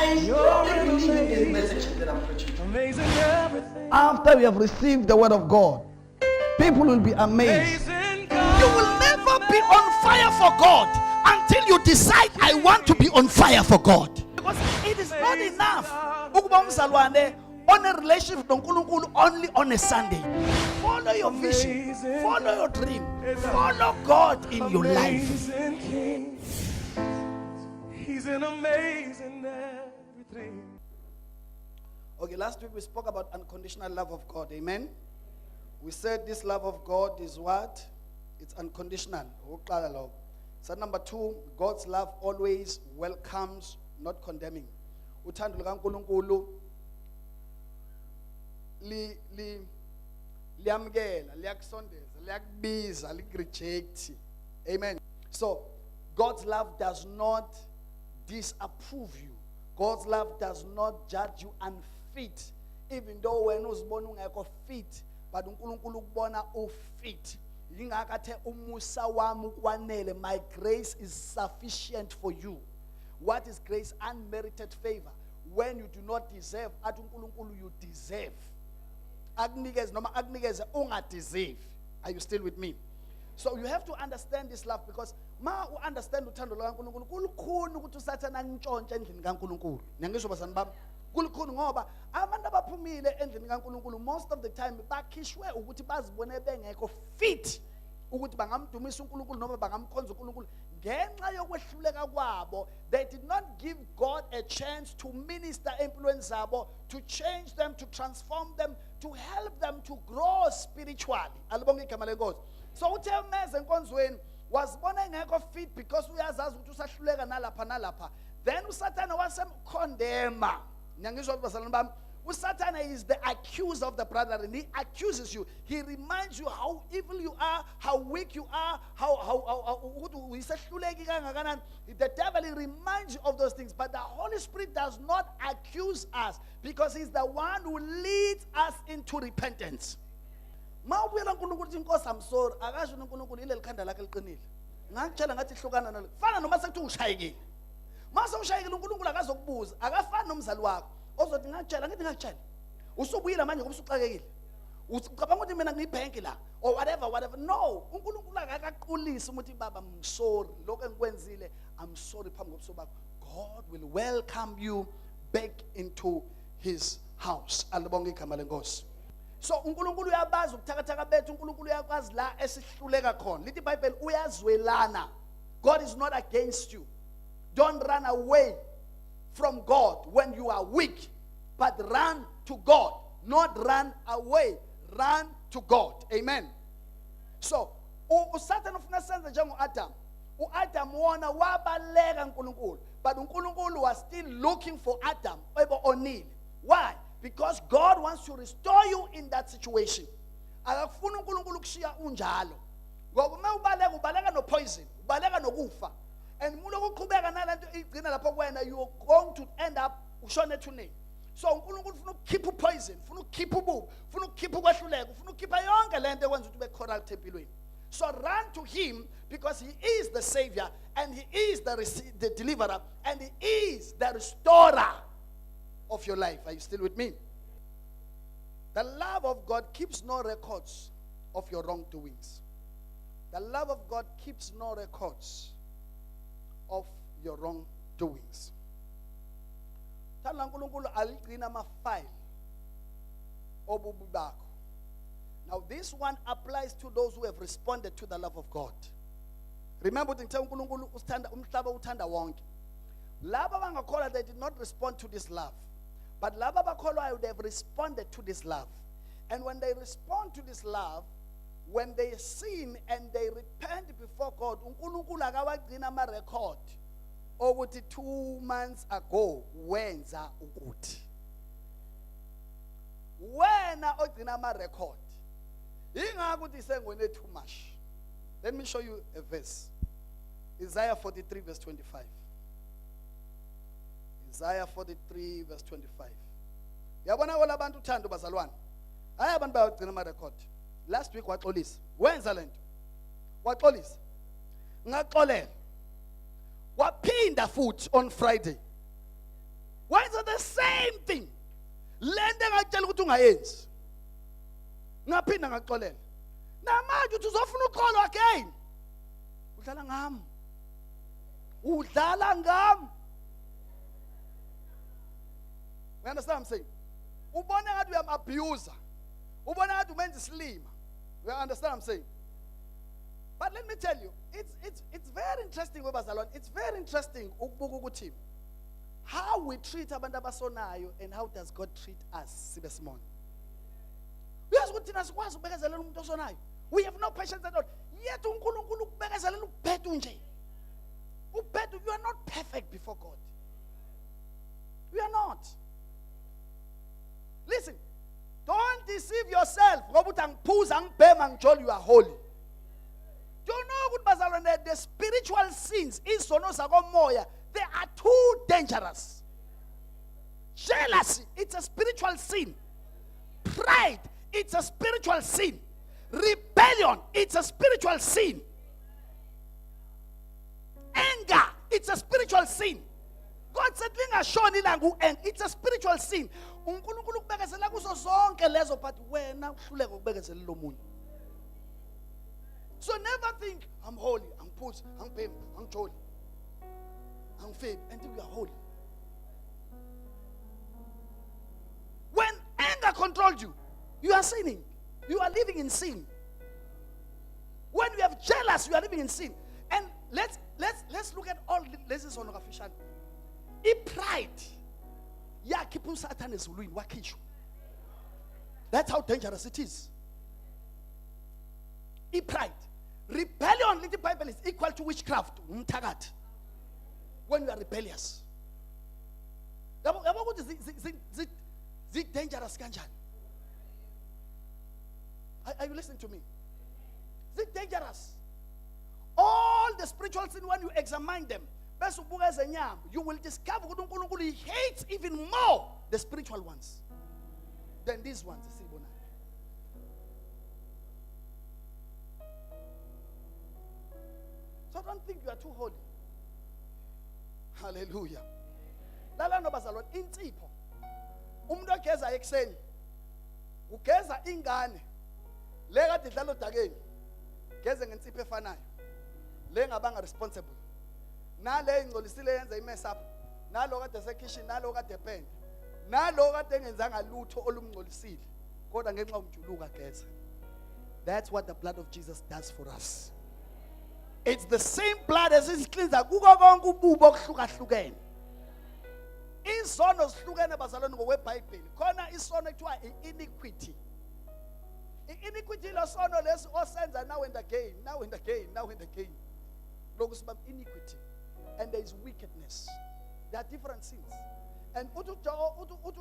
I strongly believe in this message that I'm preaching. Amazing everything. After we have received the word of God, people will be amazed. Amazing You will never be on fire for God until you decide, I want to be on fire for God. Because it is not enough ukuba umzalwane on a relationship with uNkulunkulu only on a Sunday. Follow your vision, follow your dream, follow God in your life. Amazing King. He's an amazing everything. Okay, last week we spoke about unconditional love of God. Amen. We said this love of God is what? It's unconditional. So number 2, God's love always welcomes, not condemning. Uthando lukaNkulunkulu liyamkela, liyakusondeza, liyakubiza, likureject. Amen. So God's love does not disapprove you. God's love does not judge you unfit, even though when uzibona ungekho fit, but uNkulunkulu ukubona ufit. Yingakathe umusa wami ukwanele. My grace is sufficient for you. What is grace? Unmerited favor. When you do not deserve, at uNkulunkulu you deserve. Akunikeze noma akunikeze ungadeserve. Are you still with me? So you have to understand this love, because ma u understand uthando likaNkulunkulu kulukhulu ukuthi usathana antshontshe endlini kaNkulunkulu. Ngiyangisho bazani bami. Kulukhulu ngoba abantu abaphumile endlini kaNkulunkulu most of the time bakhishwe ukuthi bazibone bengekho fit ukuthi bangamdumisa uNkulunkulu noma bangamkhonza uNkulunkulu ngenxa yokwehluleka kwabo. They did not give God a chance to minister empilweni zabo, to change them, to transform them, to help them to grow spiritually. Alibonge igama lenkosi. So uthe meze enkonzweni wazibona engekho fit because uyazazi ukuthi usahluleka nalapha nalapha. Then uSathane wasemkondema. Nyangizwa bazalwane bami, uSathane is the accuser of the brethren. He accuses you. He reminds you how evil you are, how weak you are, the devil, he reminds you of those things. But the Holy Spirit does not accuse us, because he's the one who leads us into repentance. Ma ubuyela uNkulunkulu uthi Nkosi I'm sorry, akasho uNkulunkulu ile likhanda lakhe liqinile. Ngakutshela ngathi hlukana nalo. Fana noma sekuthi ushayekile. Mase ushayekile uNkulunkulu akazokubuza, akafani nomzali wakho. Ozothi ngakutshela ngithi ngakutshela. Usubuyile manje ngoba usuxakekile. Ucabanga ukuthi mina ngiyibhenki la or whatever. No, uNkulunkulu akaqulisa ukuthi baba I'm sorry. Lokho engikwenzile I'm sorry phambi kobuso bakho. God will welcome you back into his house. Alibonge igama lenkosi. So uNkulunkulu uyabazi ukuthakathaka bethu, uNkulunkulu uyakwazi la esihluleka khona. Lithi iBhayibheli uyazwelana. God is not against you. Don't run away from God when you are weak, but run to God. Not run away, run to God. Amen. So uSathane ufuna senze njengo-Adam. U-Adam wona wabaleka uNkulunkulu, but uNkulunkulu was still looking for Adam onile. Why? Because God wants to restore you in that situation. Akafuna uNkulunkulu kushiya unjalo. Ngoba uma ubaleka no poison, ubaleka nokufa. And you are going to end up ushone thuneni. So uNkulunkulu ufuna ukukhipha poison, ufuna ukukhipha ububi, ufuna ukukhipha ukwehluleka, ufuna ukukhipha yonke lento ekwenza ukuthi ube corrupt empilweni. So run to him, because he is the savior, and he is the deliverer, and he is the restorer of your life. Are you still with me? The love of God keeps no records of your wrongdoings. The love of God keeps no records of your wrongdoings. Now this one applies to those who have responded to the love of God. Remember, they did not respond to this love, but they have responded to this love. And when they respond to this love, when they sin and they repent before God, uNkulunkulu akawagcina ama record ukuthi 2 months ago wenza ukuthi. Wena ogcina ama record. Ingakho uthi sengwene too much. Let me show you a verse. Isaiah 43 verse 25. Isaiah 43 verse 25. Yabona kola bantu uthando bazalwane. Hayi abantu bayagcina ama record. Last week waxolisa. Wenza lento. Waxolisa. Ngaxolela. Waphinda futhi on Friday. wenza the same thing. Lento engakutshela ukuthi ungayenzi. Ngaphinda ngaxolela. Namanje uthi uzofuna uqolo again. Udlala ngami. Udlala ngami. You understand what I'm saying? Ubone ngathi uyam-abuser. Ubone ngathi umenza isilima. You understand what I'm saying? But let me tell you, it's very interesting, it's very interesting ukubuka ukuthi how we treat abantu abasonayo and how does God treat us, sibe small. Uyazi ukuthi thina sikwazi ukubekezelela umuntu osonayo. We have no patience at all. Yet uNkulunkulu ukubekezelela ubhedu nje. Ubhedu, you are not perfect before God. You are not. Listen, don't deceive yourself. Ngoba uthi angiphuza angibhema ngijolo you are holy. Do you know ukuthi bazalwane, the spiritual sins, izono zakomoya, they are too dangerous. Jealousy, it's a spiritual sin. Pride, it's a spiritual sin. Rebellion, it's a spiritual sin. Anger, it's a spiritual sin. God said, it's a spiritual sin. uNkulunkulu ukubekezela kuzo zonke lezo, but wena uhluleka ukubekezelela omunye. So never think, I'm holy, I'm push, I'm pim, I'm jolly, I'm faith, until you are holy. When anger controls you, you are sinning. You are living in sin. When you have jealous, you are living in sin. And let's look at all the lessons on official. Pride. Yeah, keep on Satan is ruin. That's how dangerous it is. Pride. Rebellion, little Bible, is equal to witchcraft. When you are rebellious. Is dangerous? Are you listening to me? Is it dangerous? All the spiritual sin, when you examine them, you will discover that He hates even more the spiritual ones than these ones. So don't think you are too holy. Hallelujah. Lala no bazalwane insipho. Umuntu ogeza ekseni. Ugeza ingane. Le kade idlala odakeni. Geze ngensipho efanayo. Le ngabanga responsible. Nale ingcolisile yenza imess up. Nalo kade sekitchen, nalo kade epende. Nalo kade engenzanga lutho olumngcolisile. Kodwa ngenxa umjuluka geza. That's what the blood of Jesus does for us. It's the same blood as is cleanser. Kuko konke ububo okuhlukahlukene. Izono zihlukene bazalwane ngokweBhayibheli. Khona isono ekuthiwa iniquity. Iniquity lo sono lesi osenza now and again, now and again, now and again. Lokhu siba iniquity. And there is wickedness. There are different sins. And utu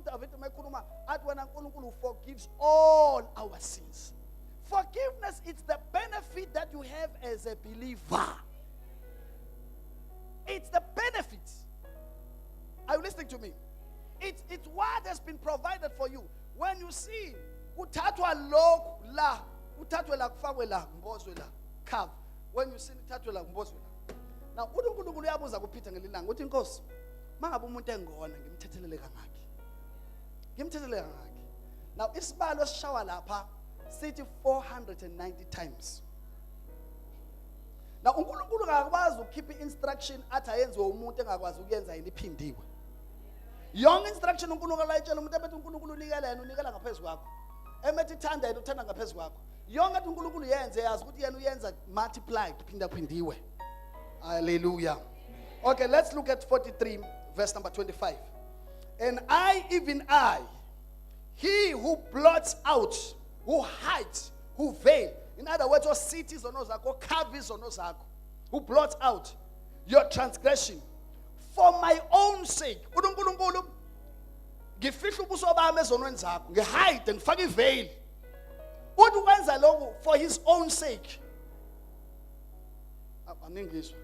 David mekhuluma athi wena uNkulunkulu forgives all our sins. Forgiveness is the benefit that you have as a believer. It's the benefit. Are you listening to me? It's what has been provided for you. When you see uthathwa lo la, uthathwe la kufakwe la, mbozwe la, carve. When you see uthathwe la mbozwe la. Now uNkulunkulu uyabuza kuPeter ngelilanga uthi Nkosi, mangabe umuntu engona ngimthethelele kangaki? Ngimthethelele kangaki? Now isibalo esishawa lapha sithi 490 times. Now uNkulunkulu akakwazi ukukhipha instruction athi ayenziwe umuntu engakwazi ukuyenza yini iphindiwe. Yonke instruction uNkulunkulu ayitshela umuntu ebethi uNkulunkulu unikela yena unikela ngaphezulu kwakho. Emethi thanda yena uthanda ngaphezulu kwakho. Yonke athi uNkulunkulu yenze yazi ukuthi yena uyenza multiplied phindiwe. Hallelujah. Okay, let's look at 43 verse number 25. And I, even I, he who blots out, who hides, who veil. In other words, or cities or nozako, caves or nozako, who blots out your transgression for my own sake. Udunkulunkulu ngifihla ubuso bami ezonweni zakho, ngihide ngifake iveil. Udukwenza lokho for his own sake. Abaningizwe.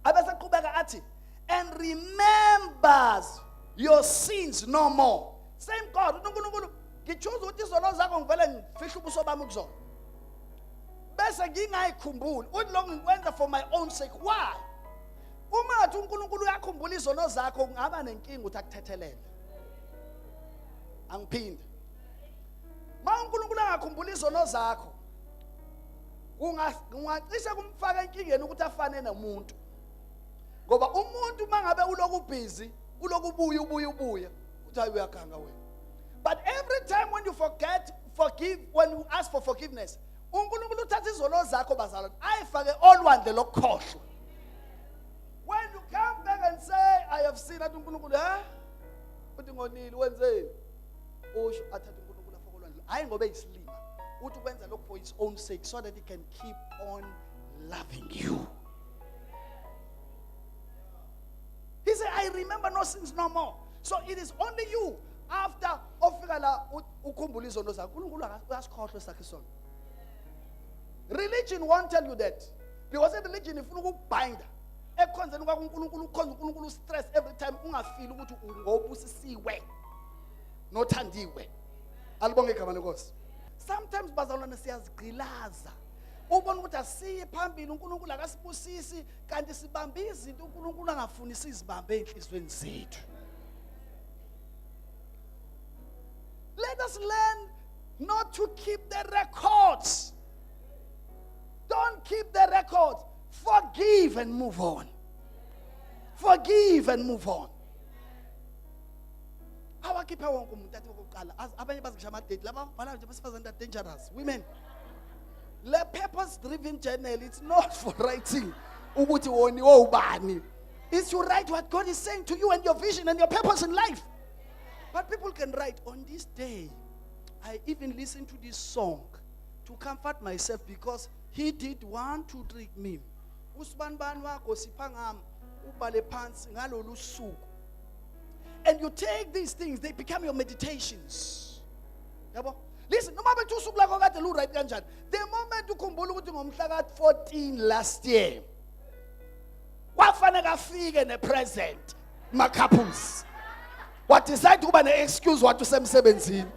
Abasaqhubeka athi and remembers your sins no more. Same God, uNkulunkulu ngichoose ukuthi izono zakho ngivele ngifihla ubuso bami kuzona. Bese ngingayikhumbuli. Uthi lo ngikwenza for my own sake. Why? Uma athi uNkulunkulu uyakhumbula izono zakho kungaba nenkinga ukuthi akuthethelele. Angiphinde. Ma uNkulunkulu angakhumbula izono zakho kungacishe kumfaka enkingeni ukuthi afane nomuntu. Ngoba umuntu mangabe uloku busy, uloku ubuya, uthi hayi uyaganga wena. But every time when you when you ask for forgiveness, uNkulunkulu uthatha izono zakho bazalwane ayifake olwandle lokukhohlwa. When you come back and say, I have sinned, athi uNkulunkulu, uthi ngonile wenzeni? Usho athatha uNkulunkulu afake olwandle. Hayi ngoba eyisilima. Uthi ukwenza lokho for his own sake so that he can keep on loving you. He said, I remember no sins no more. So it is only you after ofika la ukhumbula izono zakho. uNkulunkulu uyasikhohlwa sakhe sona. Religion won't tell you that. Because religion ifuna ukukubinda. Ekhonzeni kwakho uNkulunkulu ukhonza uNkulunkulu stress every time ungafeel ukuthi ngobusisiwe nothandiwe. Alibonge igama lenkosi. Sometimes bazalwane siyazigqilaza. Ubona ukuthi asiye phambili uNkulunkulu akasibusisi kanti sibambe izinto uNkulunkulu angafuni sizibambe enhlizweni zethu. Let us learn not to keep the records. Don't keep the records. Forgive and move on. Forgive and move on. Awakipha wonke umuntu athi ngokuqala abanye bazisha ama date laba bala nje besifazane that dangerous women. Le purpose driven journal, it's not for writing ukuthi woniwe ubani. It's to write what God is saying to you and your vision and your purpose in life. But people can write, on this day I even listened to this song to comfort myself because he did 1, 2, 3 me. Usbanban wakho siphangam ubale phansi ngalolu suku. And you take these things, they become your meditations. Yabo? Listen, noma bethu usuku lakho kade lu right kanjani. The moment ukhumbula ukuthi ngomhla ka 14 last year wafanele afike nepresent ma couples. What decide ukuba ne-excuse wathi usemsebenzini.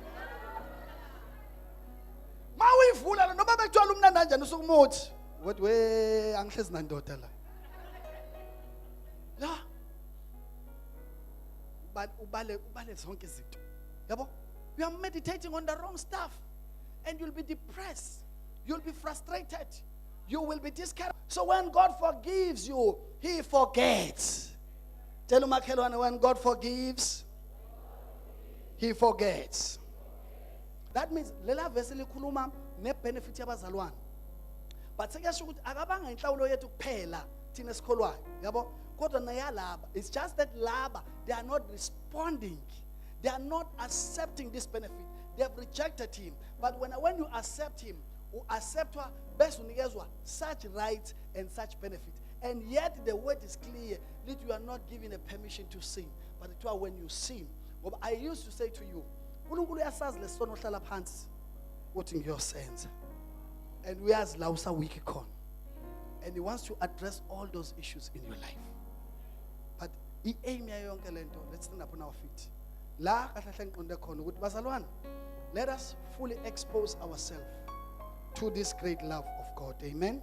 Ma uyivula noma bekuthola umnandi kanjani usukumuthi. What we angihlezi nandoda la. La. Ubale zonke izinto. Yabo? You are meditating on the wrong stuff and you'll be depressed. You'll be frustrated. You will be discouraged. So when God forgives you, he forgets. Tell umakhelwane, when God forgives, he forgets. That means lela verse likhuluma ne-benefit yabazalwane. But sekuyasho ukuthi akabanga inhlawulo yethu kuphela thina esikholwayo. Yabo? Kodwa nayalaba. It's just that laba, they are not responding. They are not accepting this benefit. They have rejected him. But when you accept him, or accept best unikezwa such rights and such benefit. And yet the word is clear that you are not given a permission to sin. But it's when you sin. I used to say to you, uNkulunkulu uyasazi lesono ohlala phansi uthi ngiyosenza. And we as lausa wiki khona. And he wants to address all those issues in your life. But i-aim yonke lento, let's stand up on our feet. La kahlahla ngiqonde khona ukuthi bazalwane, let us fully expose ourselves to this great love of God. Amen.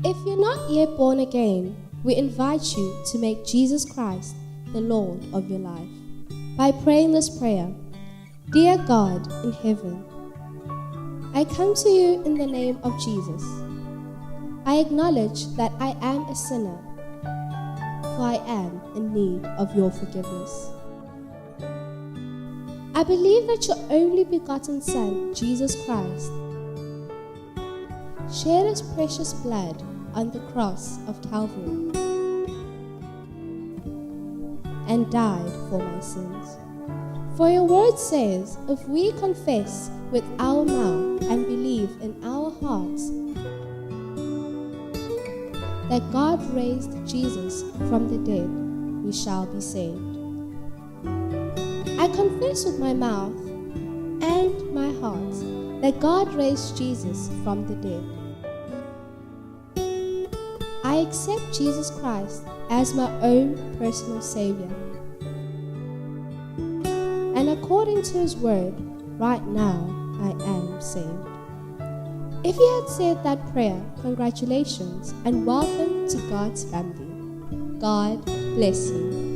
If you're not yet born again, we invite you to make Jesus Christ the Lord of your life by praying this prayer. Dear God in heaven, I come to you in the name of Jesus. I acknowledge that I am a sinner, for I am in need of your forgiveness. I believe that your only begotten Son, Jesus Christ, shed his precious blood on the cross of Calvary and died for my sins. For your word says, if we confess with our mouth and believe in our hearts that God raised Jesus from the dead, we shall be saved. I confess with my mouth and my heart that God raised Jesus from the dead. I accept Jesus Christ as my own personal Savior. And according to His word, right now I am saved. If you had said that prayer, congratulations and welcome to God's family. God bless you.